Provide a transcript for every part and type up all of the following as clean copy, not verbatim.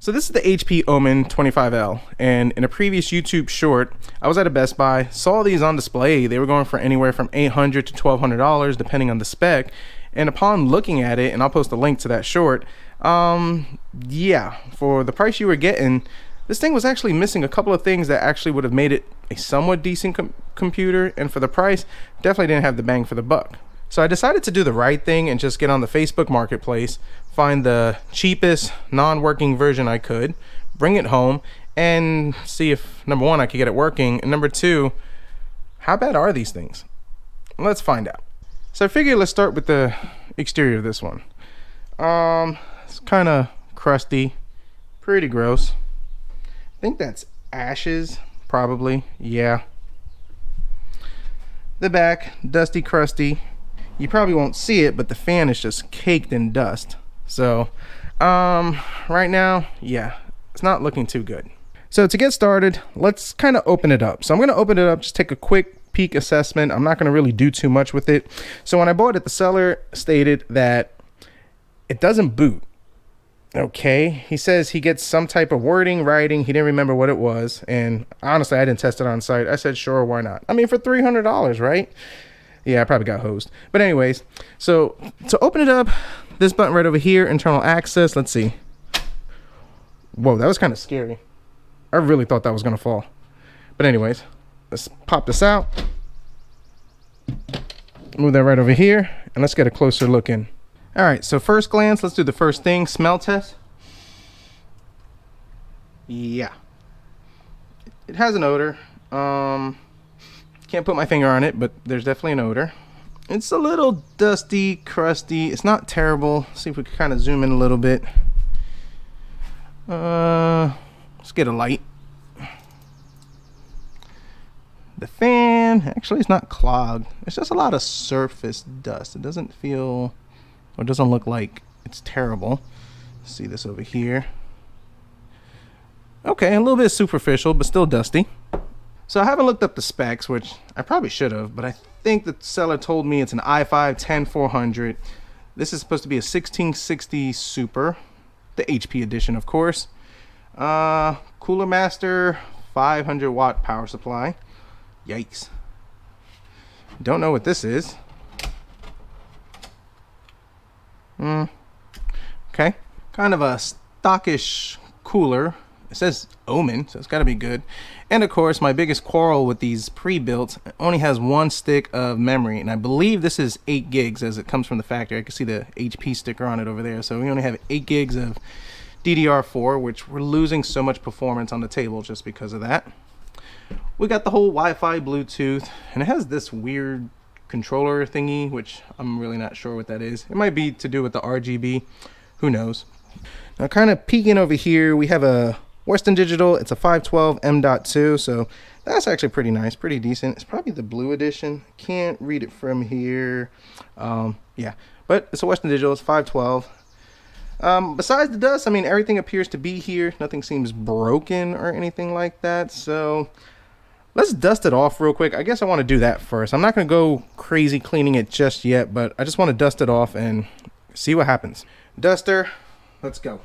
So this is the HP Omen 25L, and in a previous YouTube short, I was at a Best Buy, saw these on display. They were going for anywhere from $800 to $1,200 depending on the spec, and upon looking at it, and I'll post a link to that short, yeah, for the price you were getting, this thing was actually missing a couple of things that actually would have made it a somewhat decent computer, and for the price, definitely didn't have the bang for the buck. So I decided to do the right thing and just get on the Facebook Marketplace, find the cheapest non-working version I could, bring it home, and see if, number one, I could get it working, and number two, how bad are these things? Let's find out. So I figured let's start with the exterior of this one. It's kind of crusty, pretty gross. I think that's ashes, probably, yeah. The back, dusty, crusty. You probably won't see it, but the fan is just caked in dust. So, right now, yeah, it's not looking too good. So to get started, let's kind of open it up. So I'm going to open it up, just take a quick peek assessment. I'm not going to really do too much with it. So when I bought it, the seller stated that it doesn't boot. Okay, he says he gets some type of wording, writing. He didn't remember what it was. And honestly, I didn't test it on site. I said, sure, why not? I mean, for $300, right? Yeah, I probably got hosed. But anyways, so to open it up, this button right over here, internal access. Let's see. Whoa, that was kind of scary. I really thought that was going to fall. But anyways, let's pop this out. Move that right over here. And let's get a closer look in. All right, so first glance, let's do the first thing. Smell test. Yeah. It has an odor. Can't put my finger on it, but there's definitely an odor. It's a little dusty, crusty. It's not terrible. See if we can kind of zoom in a little bit. Let's get a light. The fan, actually, it's not clogged. It's just a lot of surface dust. It doesn't feel, or doesn't look like it's terrible. See this over here. Okay, a little bit superficial, but still dusty. So I haven't looked up the specs, which I probably should have, but I think the seller told me it's an i5-10400. This is supposed to be a 1660 Super, the HP edition, of course. Cooler Master, 500 watt power supply. Yikes. Don't know what this is. Okay. Kind of a stockish cooler. It says Omen, so it's got to be good. And of course, my biggest quarrel with these pre-built, it only has one stick of memory, and I believe this is 8 gigs as it comes from the factory. I can see the HP sticker on it over there. So we only have 8 gigs of DDR4, which we're losing so much performance on the table just because of that. We got the whole Wi-Fi, Bluetooth, and it has this weird controller thingy, which I'm really not sure what that is. It might be to do with the RGB. Who knows? Now, kind of peeking over here, we have a Western Digital. It's a 512 M.2, so that's actually pretty nice, pretty decent. It's probably the blue edition. Can't read it from here. Yeah, but it's a Western Digital. It's 512. Besides the dust, I mean, everything appears to be here. Nothing seems broken or anything like that. So let's dust it off real quick. I guess I want to do that first. I'm not going to go crazy cleaning it just yet, but I just want to dust it off and see what happens. Duster, let's go.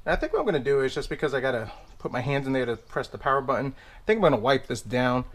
I think what I'm going to do is, just because I got to put my hands in there to press the power button, I think I'm going to wipe this down.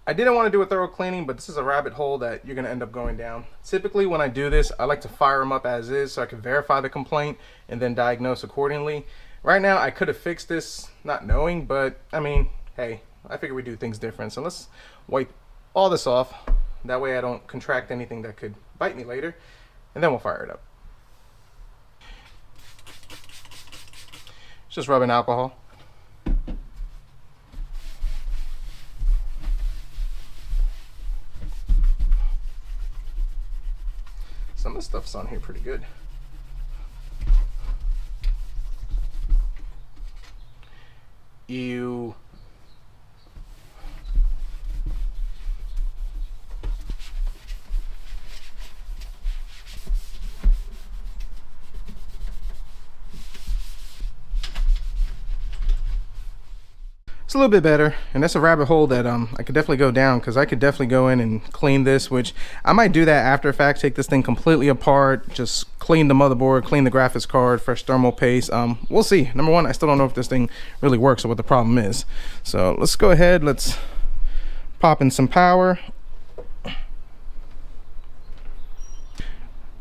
I didn't want to do a thorough cleaning, but this is a rabbit hole that you're going to end up going down. Typically when I do this, I like to fire them up as is so I can verify the complaint and then diagnose accordingly. Right now I could have fixed this not knowing, but I mean, hey, I figure we do things different. So let's wipe all this off. That way I don't contract anything that could bite me later, and then we'll fire it up. Just rubbing alcohol. Some of the stuff's on here pretty good. Ew. a little bit better, and that's a rabbit hole that I could definitely go down, because I could definitely go in and clean this, which I might do that after fact, take this thing completely apart, just clean the motherboard, clean the graphics card, fresh thermal paste. We'll see. Number one, I still don't know if this thing really works or what the problem is. So let's go ahead, let's pop in some power.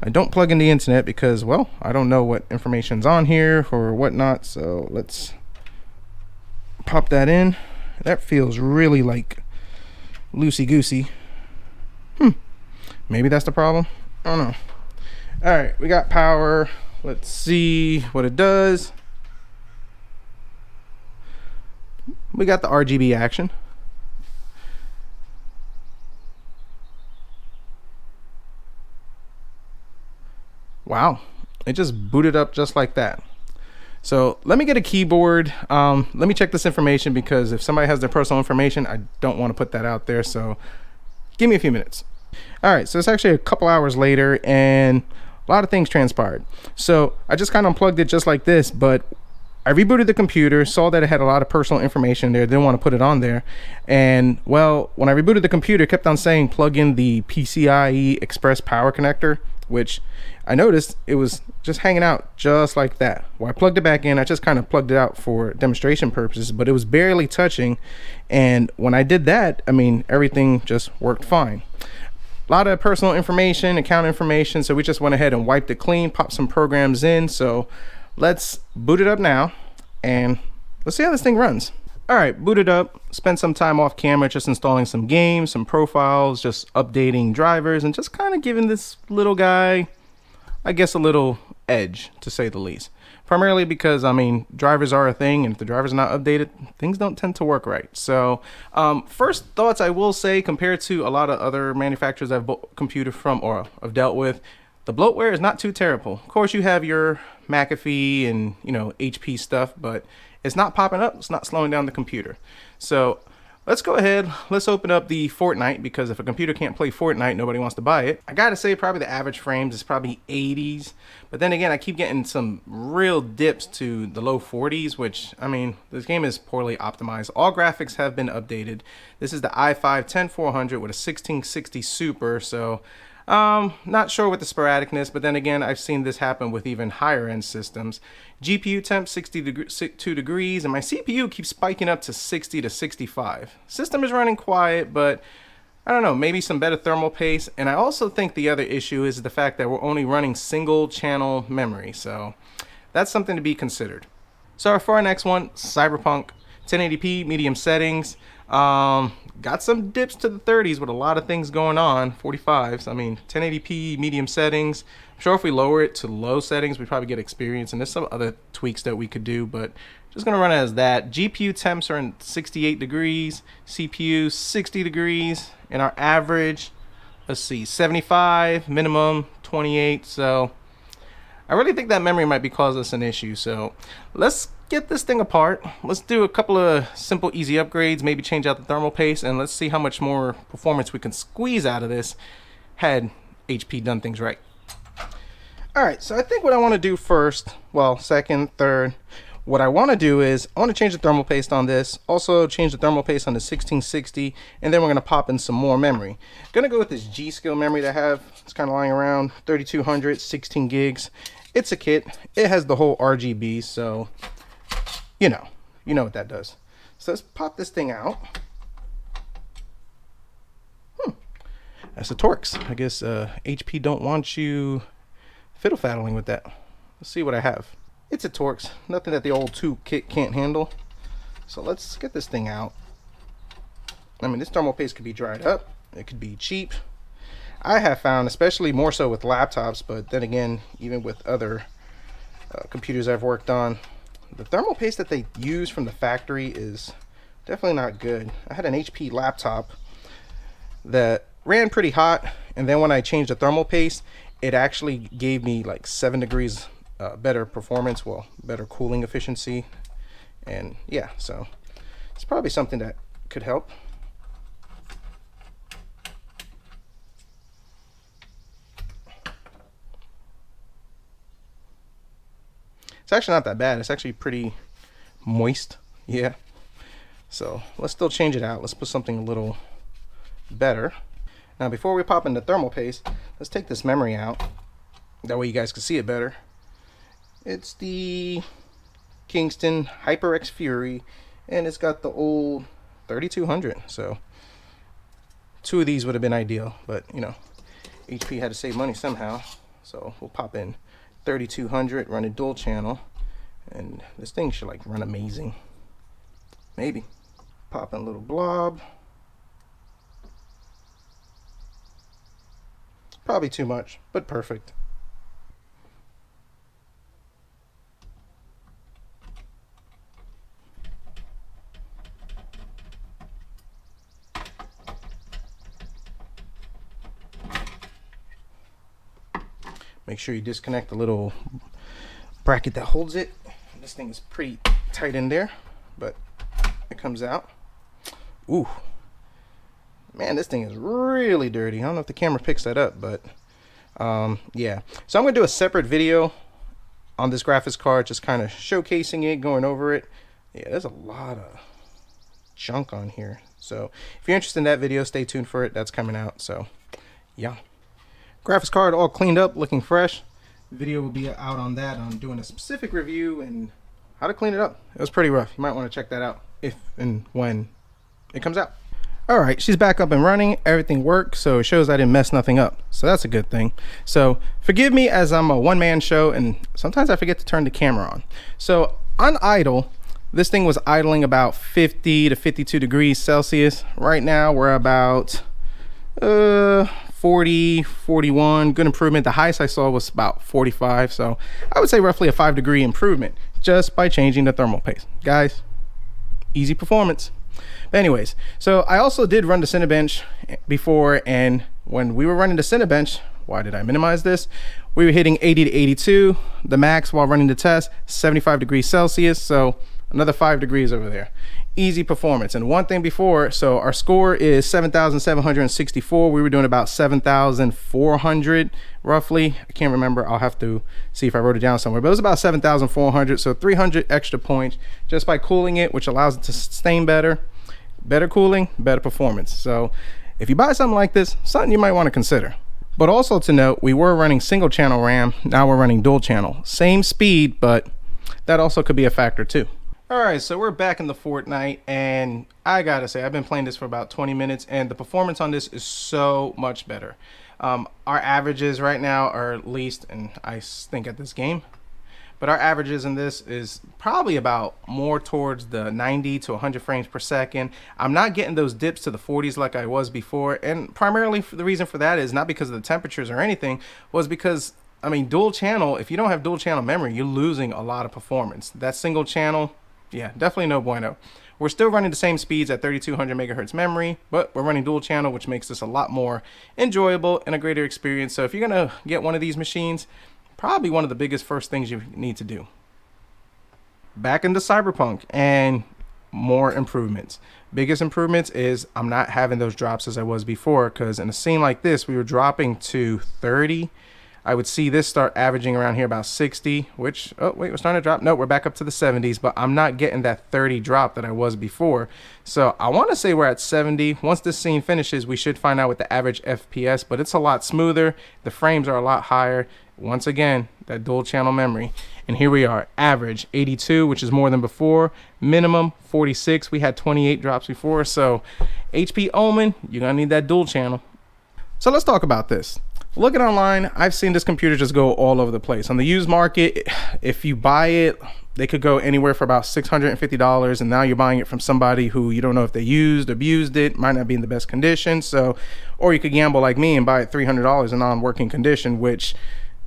I don't plug in the internet because, well, I don't know what information's on here or whatnot, so let's pop that in. That feels really like loosey-goosey. Maybe that's the problem. I don't know. All right, we got power. Let's see what it does. We got the RGB action. Wow, it just booted up just like that. So let me get a keyboard. Let me check this information, because if somebody has their personal information, I don't want to put that out there. So give me a few minutes. All right, so it's actually a couple hours later, and a lot of things transpired. So I just kind of unplugged it just like this, but I rebooted the computer, saw that it had a lot of personal information there, didn't want to put it on there. And well, when I rebooted the computer, it kept on saying plug in the PCIe Express power connector, which I noticed it was just hanging out just like that. Well, I plugged it back in. I just kind of plugged it out for demonstration purposes, but it was barely touching. And when I did that, I mean, everything just worked fine. A lot of personal information, account information, so we just went ahead and wiped it clean, popped some programs in. So let's boot it up now, and let's see how this thing runs. All right, booted up, spent some time off camera just installing some games, some profiles, just updating drivers, and just kind of giving this little guy, I guess, a little edge, to say the least. Primarily because, I mean, drivers are a thing, and if the drivers are not updated, things don't tend to work right. So first thoughts I will say, compared to a lot of other manufacturers I've bought computer from or have dealt with, the bloatware is not too terrible. Of course, you have your McAfee and, you know, HP stuff, but it's not popping up. It's not slowing down the computer. So let's go ahead. Let's open up the Fortnite, because if a computer can't play Fortnite, nobody wants to buy it. I gotta say, probably the average frames is probably 80s. But then again, I keep getting some real dips to the low 40s, which, I mean, this game is poorly optimized. All graphics have been updated. This is the i5-10400 with a 1660 Super, so not sure with the sporadicness, but then again, I've seen this happen with even higher end systems. GPU temp 62 degrees, and my CPU keeps spiking up to 60 to 65. System is running quiet, but I don't know, maybe some better thermal paste. And I also think the other issue is the fact that we're only running single channel memory, so that's something to be considered. So for our next one, Cyberpunk 1080p medium settings. Got some dips to the 30s with a lot of things going on. 45s, I mean, 1080p medium settings. I'm sure if we lower it to low settings, we probably get experience, and there's some other tweaks that we could do, but just gonna run it as that. GPU temps are in 68 degrees, CPU 60 degrees, and our average, let's see, 75, minimum 28. So I really think that memory might be causing us an issue. So let's get this thing apart. Let's do a couple of simple, easy upgrades, maybe change out the thermal paste, and let's see how much more performance we can squeeze out of this had HP done things right. All right, so I think what I want to do first, well, second, third, what I want to do is I want to change the thermal paste on this, also change the thermal paste on the 1660, and then we're going to pop in some more memory. Going to go with this G-Skill memory that I have. It's kind of lying around, 3200, 16 gigs. It's a kit. It has the whole RGB, so you know what that does. So let's pop this thing out. That's the Torx. I guess HP don't want you fiddle faddling with that. Let's see what I have. It's a Torx, nothing that the old 2 kit can't handle. So let's get this thing out. I mean, this thermal paste could be dried up, it could be cheap. I have found, especially more so with laptops, but then again, even with other computers I've worked on, the thermal paste that they use from the factory is definitely not good. I had an HP laptop that ran pretty hot, and then when I changed the thermal paste, it actually gave me like 7 degrees better performance, well, better cooling efficiency. And yeah, so it's probably something that could help. It's actually not that bad. It's actually pretty moist. Yeah. So let's still change it out. Let's put something a little better. Now before we pop in the thermal paste, let's take this memory out. That way you guys can see it better. It's the Kingston HyperX Fury, and it's got the old 3200. So 2 of these would have been ideal, but you know, HP had to save money somehow. So we'll pop in 3200, run a dual channel, and this thing should like run amazing. Maybe. Pop in a little blob. Probably too much, but perfect. Make sure you disconnect the little bracket that holds it. This thing is pretty tight in there, but it comes out. Ooh, man, this thing is really dirty. I don't know if the camera picks that up, but yeah. So I'm gonna do a separate video on this graphics card, just kind of showcasing it, going over it. Yeah, there's a lot of junk on here. So if you're interested in that video, stay tuned for it. That's coming out. So yeah. Graphics card all cleaned up, looking fresh. Video will be out on that. I'm doing a specific review and how to clean it up. It was pretty rough. You might want to check that out if and when it comes out. All right, she's back up and running. Everything worked, so it shows I didn't mess nothing up. So that's a good thing. So forgive me as I'm a one-man show and sometimes I forget to turn the camera on. So on idle, this thing was idling about 50 to 52 degrees Celsius. Right now we're about 40, 41, good improvement. The highest I saw was about 45, so I would say roughly a 5-degree improvement just by changing the thermal paste. Guys, easy performance. But anyways, so I also did run the Cinebench before, and when we were running the Cinebench, why did I minimize this? We were hitting 80 to 82, the max while running the test, 75 degrees Celsius, so another 5 degrees over there. Easy performance. And one thing before, so our score is 7,764. We were doing about 7,400 roughly. I can't remember. I'll have to see if I wrote it down somewhere, but it was about 7,400. So 300 extra points just by cooling it, which allows it to sustain better. Better cooling, better performance. So if you buy something like this, something you might want to consider. But also to note, we were running single channel RAM. Now we're running dual channel. Same speed, but that also could be a factor too. All right, so we're back in the Fortnite, and I gotta say, I've been playing this for about 20 minutes, and the performance on this is so much better. Our averages right now are at least, and I think at this game, but our averages in this is probably about more towards the 90 to 100 frames per second. I'm not getting those dips to the 40s like I was before, and primarily the reason for that is not because of the temperatures or anything, was because, I mean, dual channel, if you don't have dual channel memory, you're losing a lot of performance. That single channel, yeah, definitely no bueno. We're still running the same speeds at 3200 megahertz memory, but we're running dual channel, which makes this a lot more enjoyable and a greater experience. So if you're gonna get one of these machines, probably one of the biggest first things you need to do. Back into Cyberpunk and more improvements. Biggest improvements is I'm not having those drops as I was before, because in a scene like this, we were dropping to 30. I would see this start averaging around here about 60, which, oh wait, we're starting to drop. No, we're back up to the 70s, but I'm not getting that 30 drop that I was before. So I want to say we're at 70. Once this scene finishes, we should find out what the average FPS, but it's a lot smoother. The frames are a lot higher. Once again, that dual channel memory. And here we are, average 82, which is more than before. Minimum 46. We had 28 drops before. So HP Omen, you're gonna need that dual channel. So let's talk about this. Looking online, I've seen this computer just go all over the place. On the used market, if you buy it, they could go anywhere for about $650, and now you're buying it from somebody who you don't know if they abused it, might not be in the best condition. So, or you could gamble like me and buy it $300 in non-working condition, which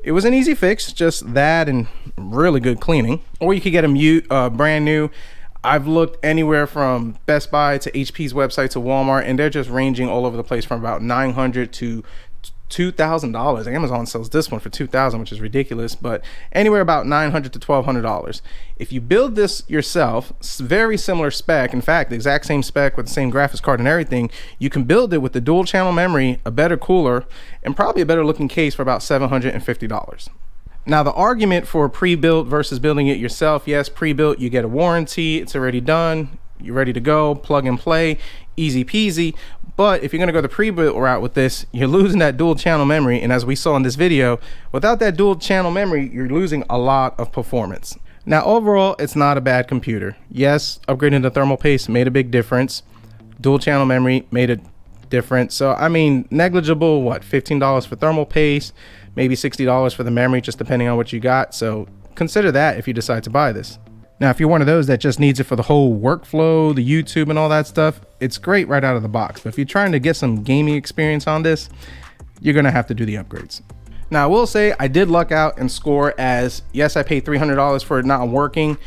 it was an easy fix, just that and really good cleaning. Or you could get a brand new. I've looked anywhere from Best Buy to HP's website to Walmart, and they're just ranging all over the place from about $900 to $2,000. Amazon sells this one for $2,000, which is ridiculous, but anywhere about $900 to $1,200. If you build this yourself, very similar spec, in fact the exact same spec with the same graphics card and everything, you can build it with the dual channel memory, a better cooler, and probably a better looking case for about $750. Now the argument for pre-built versus building it yourself, yes, pre-built, you get a warranty, it's already done, you're ready to go, plug and play, easy peasy. But if you're gonna go the pre-built route with this, you're losing that dual channel memory, and as we saw in this video, without that dual channel memory, you're losing a lot of performance. Now overall, it's not a bad computer. Yes, upgrading the thermal paste made a big difference. Dual channel memory made a difference. So I mean, negligible, what, $15 for thermal paste, maybe $60 for the memory, just depending on what you got. So consider that if you decide to buy this. Now, if you're one of those that just needs it for the whole workflow, the YouTube and all that stuff, it's great right out of the box. But if you're trying to get some gaming experience on this, you're gonna have to do the upgrades. Now, I will say I did luck out and score as, yes, I paid $300 for it not working.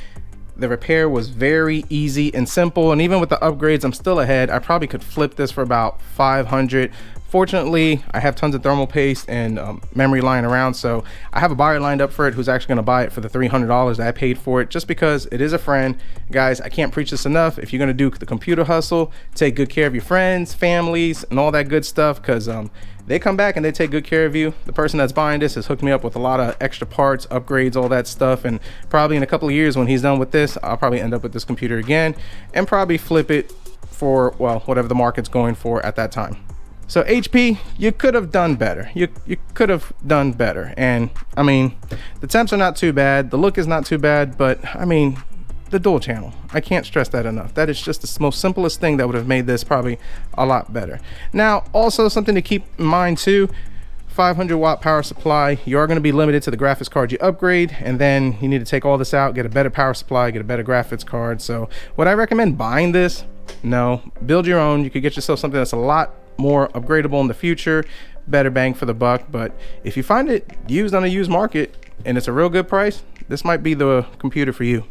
The repair was very easy and simple, and even with the upgrades, I'm still ahead. I probably could flip this for about 500. Fortunately, I have tons of thermal paste and memory lying around, so I have a buyer lined up for it who's actually gonna buy it for the $300 that I paid for it, just because it is a friend. Guys, I can't preach this enough. If you're gonna do the computer hustle, take good care of your friends, families, and all that good stuff, because they come back and they take good care of you. The person that's buying this has hooked me up with a lot of extra parts, upgrades, all that stuff, and probably in a couple of years when he's done with this, I'll probably end up with this computer again and probably flip it for, well, whatever the market's going for at that time. So HP, you could have done better. You could have done better. And I mean, the temps are not too bad. The look is not too bad, but I mean, the dual channel, I can't stress that enough. That is just the most simplest thing that would have made this probably a lot better. Now, also something to keep in mind too, 500 watt power supply. You are going to be limited to the graphics card you upgrade, and then you need to take all this out, get a better power supply, get a better graphics card. So would I recommend buying this? No, build your own. You could get yourself something that's a lot more upgradable in the future, better bang for the buck. But if you find it used on a used market and it's a real good price, this might be the computer for you.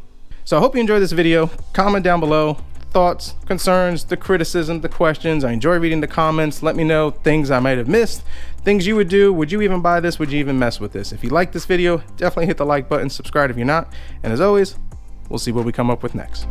So I hope you enjoyed this video. Comment down below thoughts, concerns, the criticism, the questions. I enjoy reading the comments. Let me know things I might have missed, things you would do. Would you even buy this? Would you even mess with this? If you like this video, definitely hit the like button, subscribe if you're not, and as always, we'll see what we come up with next.